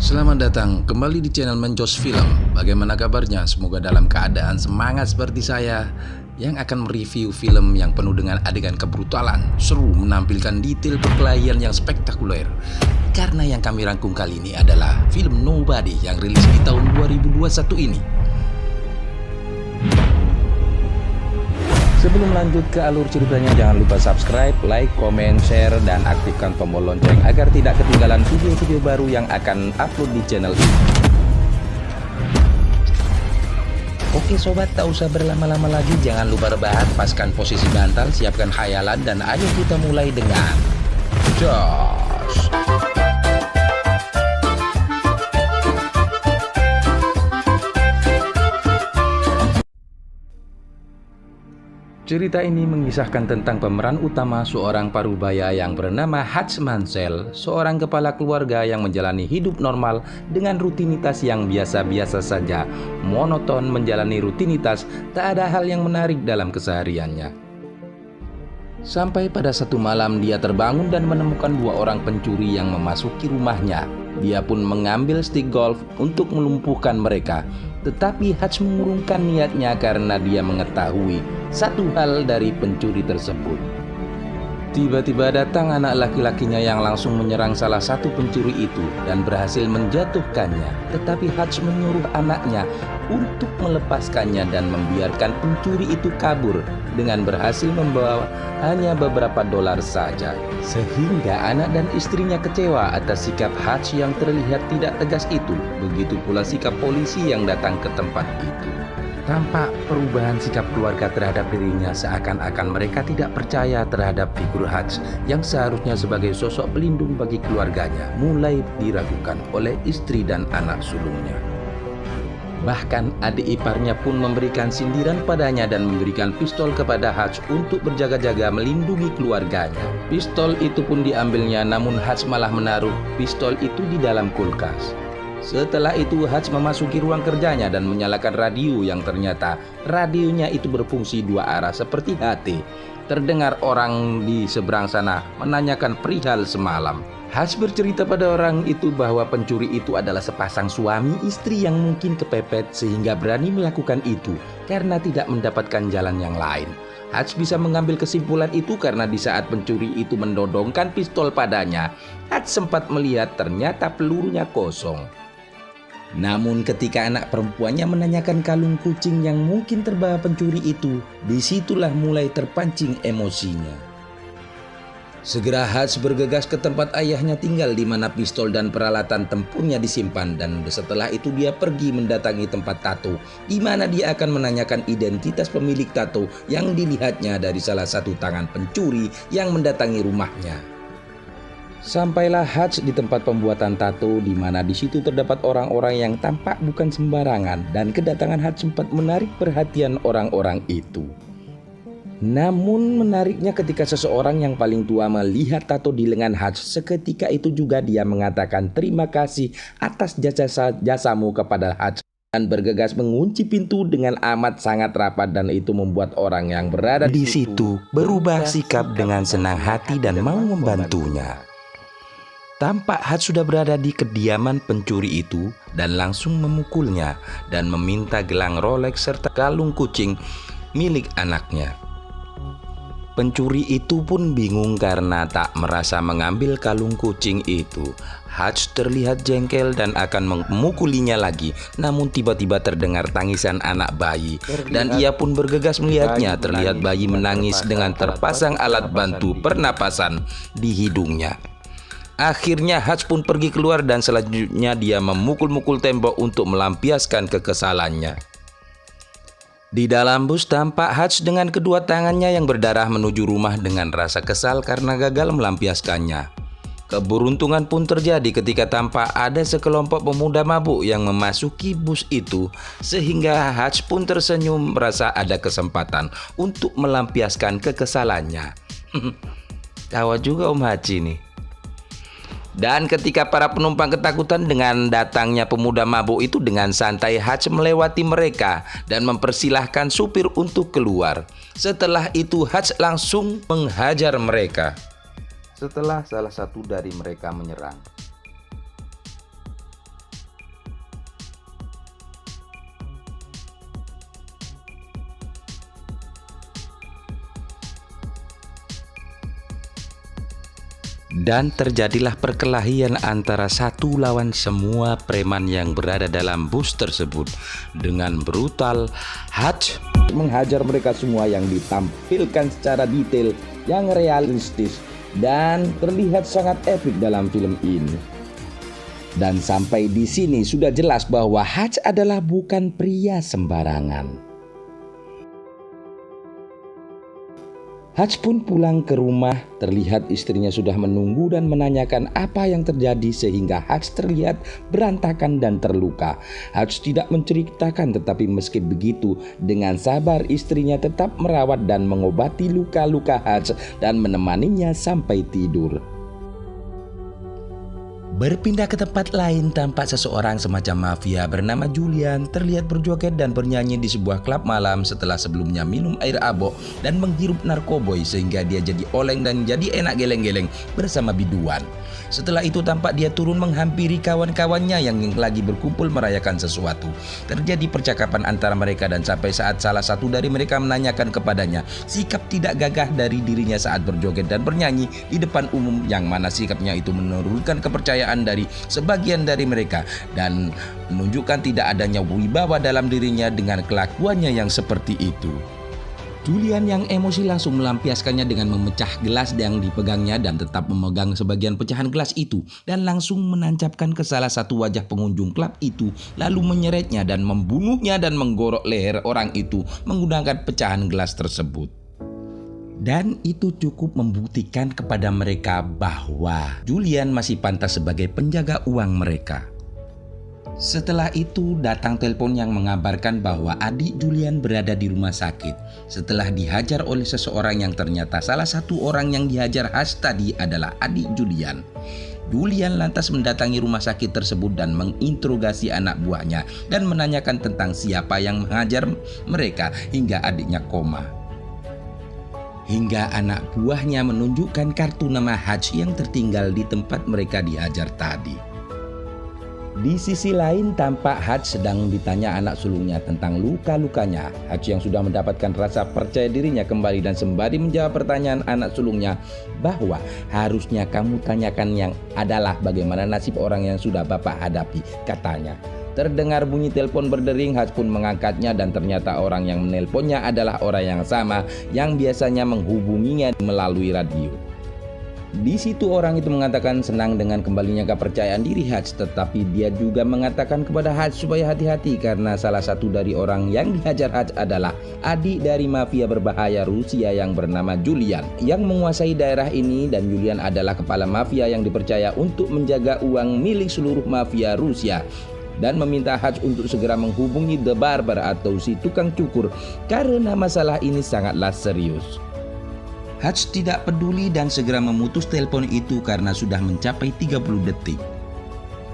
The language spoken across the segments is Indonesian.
Selamat datang kembali di channel Menjos Film. Bagaimana kabarnya? Semoga dalam keadaan semangat seperti saya yang akan mereview film yang penuh dengan adegan kebrutalan, seru, menampilkan detail perkelahian yang spektakuler. Karena yang kami rangkum kali ini adalah film Nobody yang rilis di tahun 2021 ini. Sebelum lanjut ke alur ceritanya, jangan lupa subscribe, like, comment, share, dan aktifkan tombol lonceng agar tidak ketinggalan video-video baru yang akan upload di channel ini. Oke sobat, tak usah berlama-lama lagi, jangan lupa rebahan, paskan posisi bantal, siapkan khayalan, dan ayo kita mulai dengan Josh. Cerita ini mengisahkan tentang pemeran utama seorang parubaya yang bernama Hutch Mansell, seorang kepala keluarga yang menjalani hidup normal dengan rutinitas yang biasa-biasa saja, monoton menjalani rutinitas, tak ada hal yang menarik dalam kesehariannya. Sampai pada satu malam dia terbangun dan menemukan dua orang pencuri yang memasuki rumahnya. Dia pun mengambil stick golf untuk melumpuhkan mereka. Tetapi Hutch mengurungkan niatnya karena dia mengetahui satu hal dari pencuri tersebut. Tiba-tiba datang anak laki-lakinya yang langsung menyerang salah satu pencuri itu dan berhasil menjatuhkannya. Tetapi Hutch menyuruh anaknya untuk melepaskannya dan membiarkan pencuri itu kabur dengan berhasil membawa hanya beberapa dolar saja. Sehingga anak dan istrinya kecewa atas sikap Hutch yang terlihat tidak tegas itu. Begitu pula sikap polisi yang datang ke tempat itu. Tampak perubahan sikap keluarga terhadap dirinya, seakan-akan mereka tidak percaya terhadap figur Hutch yang seharusnya sebagai sosok pelindung bagi keluarganya, mulai diragukan oleh istri dan anak sulungnya. Bahkan adik iparnya pun memberikan sindiran padanya dan memberikan pistol kepada Hutch untuk berjaga-jaga melindungi keluarganya. Pistol itu pun diambilnya, namun Hutch malah menaruh pistol itu di dalam kulkas. Setelah itu Hutch memasuki ruang kerjanya dan menyalakan radio yang ternyata radionya itu berfungsi dua arah seperti HT. Terdengar orang di seberang sana menanyakan perihal semalam. Hutch bercerita pada orang itu bahwa pencuri itu adalah sepasang suami istri yang mungkin kepepet sehingga berani melakukan itu karena tidak mendapatkan jalan yang lain. Hutch bisa mengambil kesimpulan itu karena di saat pencuri itu mendodongkan pistol padanya, Hutch sempat melihat ternyata pelurunya kosong. Namun ketika anak perempuannya menanyakan kalung kucing yang mungkin terbawa pencuri itu, disitulah mulai terpancing emosinya. Segera Hutch bergegas ke tempat ayahnya tinggal di mana pistol dan peralatan tempurnya disimpan, dan setelah itu dia pergi mendatangi tempat tato di mana dia akan menanyakan identitas pemilik tato yang dilihatnya dari salah satu tangan pencuri yang mendatangi rumahnya. Sampailah Hutch di tempat pembuatan tato di mana di situ terdapat orang-orang yang tampak bukan sembarangan, dan kedatangan Hutch sempat menarik perhatian orang-orang itu. Namun menariknya ketika seseorang yang paling tua melihat tato di lengan Hutch, seketika itu juga dia mengatakan terima kasih atas jasamu kepada Hutch dan bergegas mengunci pintu dengan amat sangat rapat, dan itu membuat orang yang berada di situ berubah sikap dengan senang hati dan mau membantunya. Tampak Hutch sudah berada di kediaman pencuri itu dan langsung memukulnya dan meminta gelang Rolex serta kalung kucing milik anaknya. Pencuri itu pun bingung karena tak merasa mengambil kalung kucing itu. Hutch terlihat jengkel dan akan memukulinya lagi, namun tiba-tiba terdengar tangisan anak bayi dan ia pun bergegas melihatnya. Terlihat bayi menangis dengan terpasang alat bantu pernapasan di hidungnya. Akhirnya Hutch pun pergi keluar dan selanjutnya dia memukul-mukul tembok untuk melampiaskan kekesalannya. Di dalam bus tampak Hutch dengan kedua tangannya yang berdarah menuju rumah dengan rasa kesal karena gagal melampiaskannya. Keberuntungan pun terjadi ketika tampak ada sekelompok pemuda mabuk yang memasuki bus itu, sehingga Hutch pun tersenyum merasa ada kesempatan untuk melampiaskan kekesalannya. Tawa juga Om Haji nih. Dan ketika para penumpang ketakutan dengan datangnya pemuda mabuk itu, dengan santai Hutch melewati mereka dan mempersilahkan supir untuk keluar. Setelah itu Hutch langsung menghajar mereka. Setelah salah satu dari mereka menyerang, Dan terjadilah perkelahian antara satu lawan semua preman yang berada dalam bus tersebut. Dengan brutal, Hutch menghajar mereka semua yang ditampilkan secara detail yang realistis dan terlihat sangat epik dalam film ini. Dan sampai di sini sudah jelas bahwa Hutch adalah bukan pria sembarangan. Hutch pun pulang ke rumah, terlihat istrinya sudah menunggu dan menanyakan apa yang terjadi sehingga Hutch terlihat berantakan dan terluka. Hutch tidak menceritakan, tetapi meski begitu dengan sabar istrinya tetap merawat dan mengobati luka-luka Hutch dan menemaninya sampai tidur. Berpindah ke tempat lain, tampak seseorang semacam mafia bernama Julian terlihat berjoget dan bernyanyi di sebuah klub malam setelah sebelumnya minum air abok dan menghirup narkoboy sehingga dia jadi oleng dan jadi enak geleng-geleng bersama biduan. Setelah itu tampak dia turun menghampiri kawan-kawannya yang lagi berkumpul merayakan sesuatu. Terjadi percakapan antara mereka dan sampai saat salah satu dari mereka menanyakan kepadanya sikap tidak gagah dari dirinya saat berjoget dan bernyanyi di depan umum, yang mana sikapnya itu menurunkan kepercayaan dari sebagian dari mereka dan menunjukkan tidak adanya wibawa dalam dirinya dengan kelakuannya yang seperti itu. Julian yang emosi langsung melampiaskannya dengan memecah gelas yang dipegangnya dan tetap memegang sebagian pecahan gelas itu dan langsung menancapkan ke salah satu wajah pengunjung klub itu, lalu menyeretnya dan membunuhnya dan menggorok leher orang itu menggunakan pecahan gelas tersebut. Dan itu cukup membuktikan kepada mereka bahwa Julian masih pantas sebagai penjaga uang mereka. Setelah itu datang telepon yang mengabarkan bahwa adik Julian berada di rumah sakit setelah dihajar oleh seseorang yang ternyata salah satu orang yang dihajar Hutch tadi adalah adik Julian. Julian lantas mendatangi rumah sakit tersebut dan menginterogasi anak buahnya dan menanyakan tentang siapa yang menghajar mereka hingga adiknya koma. Hingga anak buahnya menunjukkan kartu nama Hutch yang tertinggal di tempat mereka dihajar tadi. Di sisi lain tampak Hutch sedang ditanya anak sulungnya tentang luka-lukanya. Hutch yang sudah mendapatkan rasa percaya dirinya kembali dan sembari menjawab pertanyaan anak sulungnya bahwa harusnya kamu tanyakan yang adalah bagaimana nasib orang yang sudah bapak hadapi, katanya. Terdengar bunyi telepon berdering, Hutch pun mengangkatnya dan ternyata orang yang menelponnya adalah orang yang sama yang biasanya menghubunginya melalui radio. Di situ orang itu mengatakan senang dengan kembalinya kepercayaan diri Hutch, tetapi dia juga mengatakan kepada Hutch supaya hati-hati karena salah satu dari orang yang dihajar Hutch adalah adik dari mafia berbahaya Rusia yang bernama Julian yang menguasai daerah ini, dan Julian adalah kepala mafia yang dipercaya untuk menjaga uang milik seluruh mafia Rusia dan meminta Hutch untuk segera menghubungi The Barber atau si tukang cukur karena masalah ini sangatlah serius. Hutch tidak peduli dan segera memutus telepon itu karena sudah mencapai 30 detik.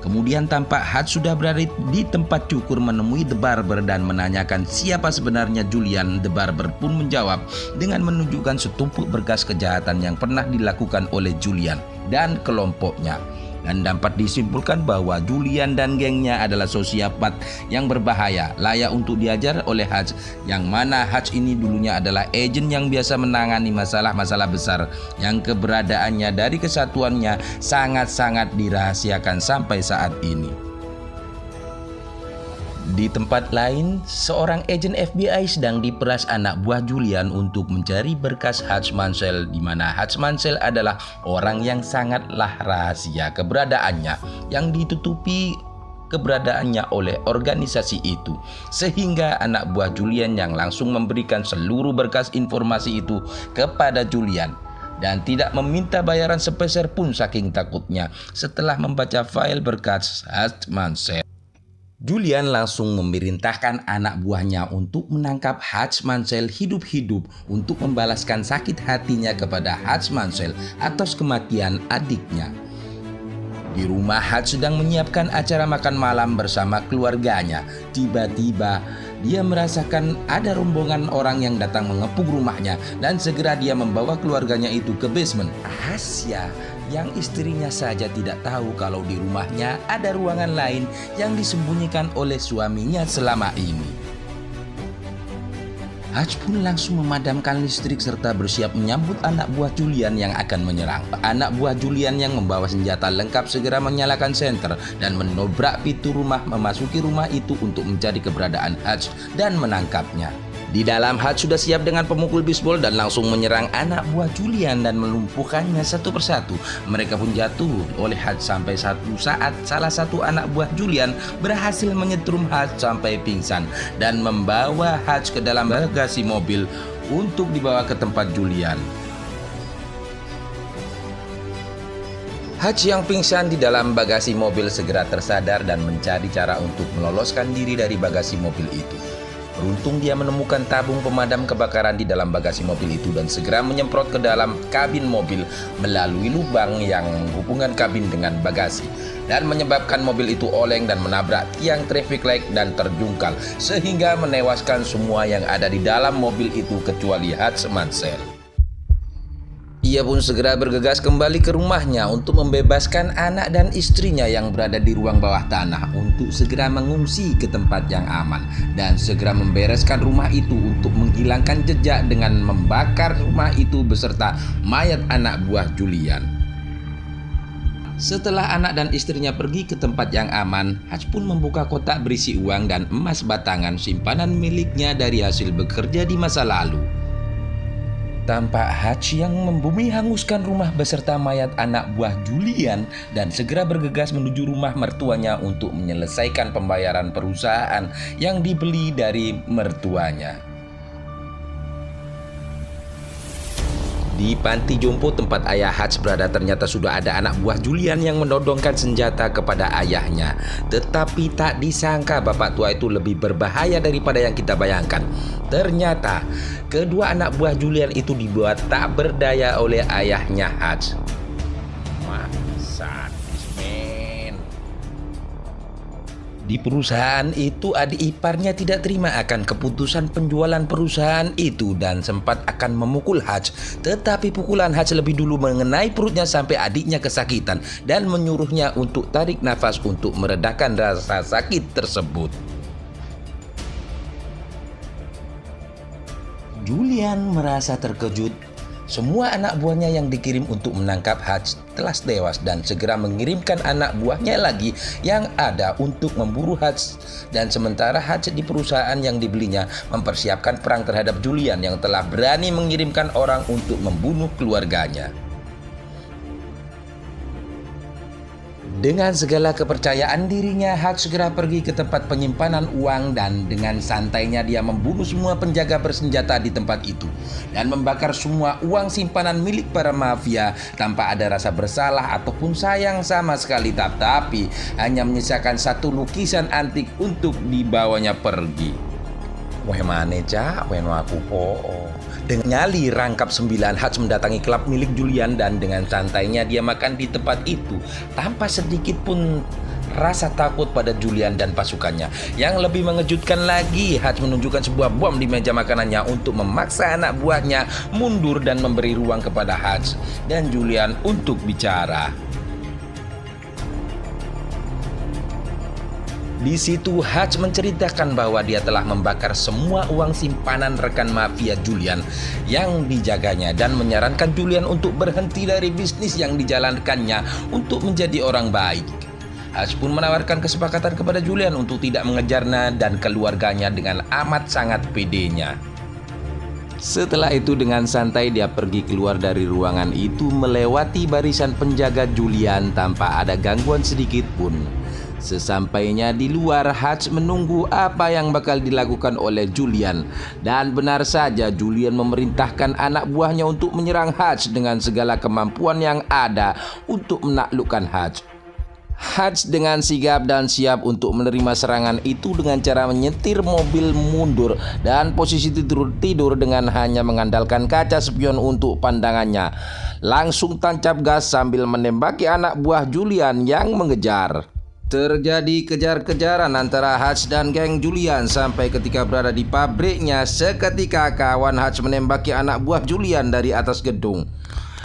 Kemudian tampak Hutch sudah berada di tempat cukur menemui The Barber dan menanyakan siapa sebenarnya Julian. The Barber pun menjawab dengan menunjukkan setumpuk berkas kejahatan yang pernah dilakukan oleh Julian dan kelompoknya. Dan dapat disimpulkan bahwa Julian dan gengnya adalah sosiopat yang berbahaya, layak untuk diajar oleh Hutch, yang mana Hutch ini dulunya adalah agen yang biasa menangani masalah-masalah besar yang keberadaannya dari kesatuannya sangat-sangat dirahasiakan sampai saat ini. Di tempat lain, seorang agen FBI sedang diperas anak buah Julian untuk mencari berkas Hutch Mansell, di mana Hutch Mansell adalah orang yang sangatlah rahasia keberadaannya, yang ditutupi keberadaannya oleh organisasi itu, sehingga anak buah Julian yang langsung memberikan seluruh berkas informasi itu kepada Julian dan tidak meminta bayaran sepeser pun saking takutnya setelah membaca file berkas Hutch Mansell. Julian langsung memerintahkan anak buahnya untuk menangkap Hutch Mansell hidup-hidup untuk membalaskan sakit hatinya kepada Hutch Mansell atas kematian adiknya. Di rumah Hutch sedang menyiapkan acara makan malam bersama keluarganya. Tiba-tiba dia merasakan ada rombongan orang yang datang mengepung rumahnya dan segera dia membawa keluarganya itu ke basement. Rahasia yang istrinya saja tidak tahu kalau di rumahnya ada ruangan lain yang disembunyikan oleh suaminya selama ini. Hutch pun langsung memadamkan listrik serta bersiap menyambut anak buah Julian yang akan menyerang. Anak buah Julian yang membawa senjata lengkap segera menyalakan senter dan menobrak pintu rumah, memasuki rumah itu untuk mencari keberadaan Hutch dan menangkapnya. Di dalam, Hutch sudah siap dengan pemukul bisbol dan langsung menyerang anak buah Julian dan melumpuhkannya satu persatu. Mereka pun jatuh oleh Hutch sampai satu saat salah satu anak buah Julian berhasil menyetrum Hutch sampai pingsan dan membawa Hutch ke dalam bagasi mobil untuk dibawa ke tempat Julian. Hutch yang pingsan di dalam bagasi mobil segera tersadar dan mencari cara untuk meloloskan diri dari bagasi mobil itu. Beruntung dia menemukan tabung pemadam kebakaran di dalam bagasi mobil itu dan segera menyemprot ke dalam kabin mobil melalui lubang yang menghubungkan kabin dengan bagasi dan menyebabkan mobil itu oleng dan menabrak tiang traffic light dan terjungkal sehingga menewaskan semua yang ada di dalam mobil itu kecuali Hutch Mansell. Ia pun segera bergegas kembali ke rumahnya untuk membebaskan anak dan istrinya yang berada di ruang bawah tanah untuk segera mengungsi ke tempat yang aman dan segera membereskan rumah itu untuk menghilangkan jejak dengan membakar rumah itu beserta mayat anak buah Julian. Setelah anak dan istrinya pergi ke tempat yang aman, Hutch pun membuka kotak berisi uang dan emas batangan simpanan miliknya dari hasil bekerja di masa lalu. Tampak Hutch yang membumi hanguskan rumah beserta mayat anak buah Julian dan segera bergegas menuju rumah mertuanya untuk menyelesaikan pembayaran perusahaan yang dibeli dari mertuanya. Di panti jompo tempat ayah Hutch berada ternyata sudah ada anak buah Julian yang menodongkan senjata kepada ayahnya. Tetapi tak disangka bapak tua itu lebih berbahaya daripada yang kita bayangkan. Ternyata kedua anak buah Julian itu dibuat tak berdaya oleh ayahnya Hutch. Wah, sadis men. Di perusahaan itu adik iparnya tidak terima akan keputusan penjualan perusahaan itu dan sempat akan memukul Hutch. Tetapi pukulan Hutch lebih dulu mengenai perutnya sampai adiknya kesakitan dan menyuruhnya untuk tarik nafas untuk meredakan rasa sakit tersebut. Julian merasa terkejut. Semua anak buahnya yang dikirim untuk menangkap Hutch telah tewas dan segera mengirimkan anak buahnya lagi yang ada untuk memburu Hutch. Dan sementara Hutch di perusahaan yang dibelinya mempersiapkan perang terhadap Julian yang telah berani mengirimkan orang untuk membunuh keluarganya. Dengan segala kepercayaan dirinya, Hutch segera pergi ke tempat penyimpanan uang dan dengan santainya dia membunuh semua penjaga bersenjata di tempat itu dan membakar semua uang simpanan milik para mafia tanpa ada rasa bersalah ataupun sayang sama sekali, tapi hanya menyisakan satu lukisan antik untuk dibawanya pergi. Weh mane cak, weh aku po. Dengan nyali rangkap 9, Hutch mendatangi klub milik Julian dan dengan santainya dia makan di tempat itu tanpa sedikit pun rasa takut pada Julian dan pasukannya. Yang lebih mengejutkan lagi, Hutch menunjukkan sebuah bom di meja makanannya untuk memaksa anak buahnya mundur dan memberi ruang kepada Hutch dan Julian untuk bicara. Di situ Hutch menceritakan bahwa dia telah membakar semua uang simpanan rekan mafia Julian yang dijaganya dan menyarankan Julian untuk berhenti dari bisnis yang dijalankannya untuk menjadi orang baik. Hutch pun menawarkan kesepakatan kepada Julian untuk tidak mengejarnya dan keluarganya dengan amat sangat pedenya. Setelah itu dengan santai dia pergi keluar dari ruangan itu melewati barisan penjaga Julian tanpa ada gangguan sedikit pun. Sesampainya di luar, Hutch menunggu apa yang bakal dilakukan oleh Julian. Dan benar saja Julian memerintahkan anak buahnya untuk menyerang Hutch dengan segala kemampuan yang ada untuk menaklukkan Hutch. Hutch dengan sigap dan siap untuk menerima serangan itu dengan cara menyetir mobil mundur dan posisi tidur dengan hanya mengandalkan kaca spion untuk pandangannya. Langsung tancap gas sambil menembaki anak buah Julian yang mengejar. Terjadi kejar-kejaran antara Hutch dan geng Julian sampai ketika berada di pabriknya, seketika kawan Hutch menembaki anak buah Julian dari atas gedung.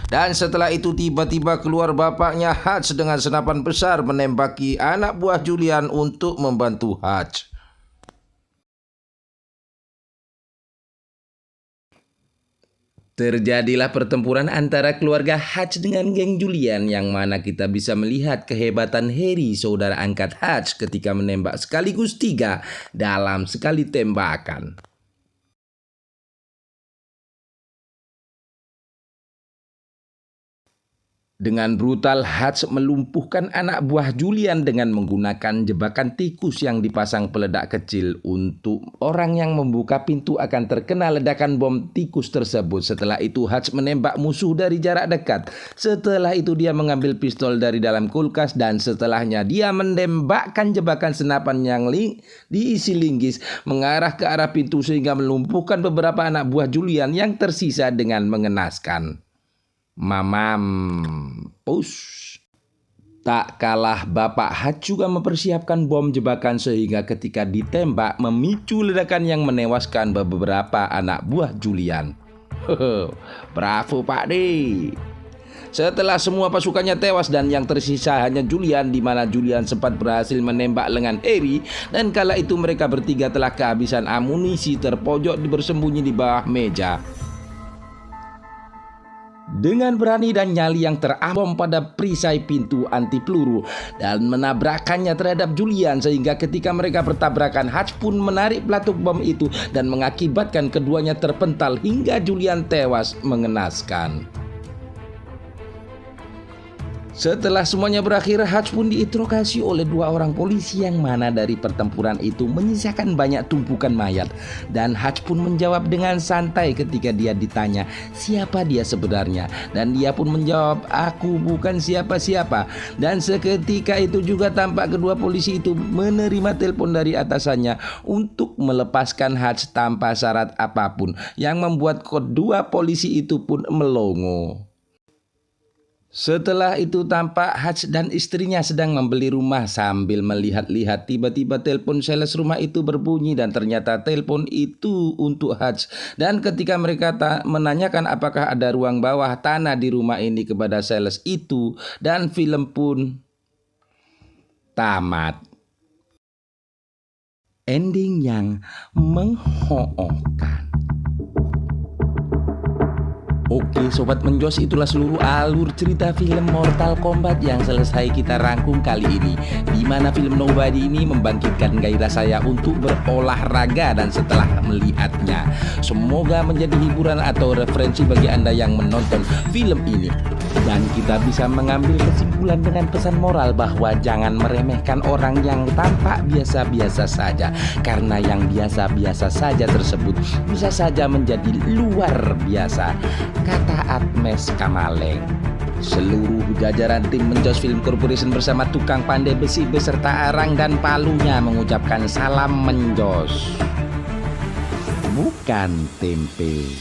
Dan setelah itu tiba-tiba keluar bapaknya Hutch dengan senapan besar menembaki anak buah Julian untuk membantu Hutch. Terjadilah pertempuran antara keluarga Hutch dengan geng Julian yang mana kita bisa melihat kehebatan Harry, saudara angkat Hutch, ketika menembak sekaligus 3 dalam sekali tembakan. Dengan brutal, Hutch melumpuhkan anak buah Julian dengan menggunakan jebakan tikus yang dipasang peledak kecil. Untuk orang yang membuka pintu akan terkena ledakan bom tikus tersebut. Setelah itu Hutch menembak musuh dari jarak dekat. Setelah itu dia mengambil pistol dari dalam kulkas dan setelahnya dia menembakkan jebakan senapan yang diisi linggis mengarah ke arah pintu sehingga melumpuhkan beberapa anak buah Julian yang tersisa dengan mengenaskan. Mampus. Tak kalah, Bapak Hutch juga mempersiapkan bom jebakan sehingga ketika ditembak memicu ledakan yang menewaskan beberapa anak buah Julian. Bravo Pak D. Setelah semua pasukannya tewas dan yang tersisa hanya Julian, di mana Julian sempat berhasil menembak lengan Harry, dan kala itu mereka bertiga telah kehabisan amunisi terpojok bersembunyi di bawah meja. Dengan berani dan nyali yang terambom pada perisai pintu anti peluru dan menabrakkannya terhadap Julian sehingga ketika mereka bertabrakan Hutch pun menarik pelatuk bom itu dan mengakibatkan keduanya terpental hingga Julian tewas mengenaskan. Setelah semuanya berakhir, Hutch pun diinterogasi oleh 2 orang polisi yang mana dari pertempuran itu menyisakan banyak tumpukan mayat. Dan Hutch pun menjawab dengan santai ketika dia ditanya siapa dia sebenarnya. Dan dia pun menjawab, aku bukan siapa-siapa. Dan seketika itu juga tampak kedua polisi itu menerima telepon dari atasannya untuk melepaskan Hutch tanpa syarat apapun, yang membuat kedua polisi itu pun melongo. Setelah itu tampak Hutch dan istrinya sedang membeli rumah sambil melihat-lihat. Tiba-tiba telepon sales rumah itu berbunyi dan ternyata telepon itu untuk Hutch. Dan ketika mereka menanyakan apakah ada ruang bawah tanah di rumah ini kepada sales itu, dan film pun tamat. Ending yang menghookkan. Oke Sobat Menjos, itulah seluruh alur cerita film Mortal Kombat yang selesai kita rangkum kali ini, di mana film Nobody ini membangkitkan gairah saya untuk berolahraga. Dan setelah melihatnya, semoga menjadi hiburan atau referensi bagi Anda yang menonton film ini, dan kita bisa mengambil kesimpulan dengan pesan moral bahwa jangan meremehkan orang yang tampak biasa-biasa saja, karena yang biasa-biasa saja tersebut bisa saja menjadi luar biasa, kata Atmes Kamaleng. Seluruh jajaran tim Menjos Film Corporation bersama tukang pandai besi beserta arang dan palunya mengucapkan salam Menjos, bukan tempe.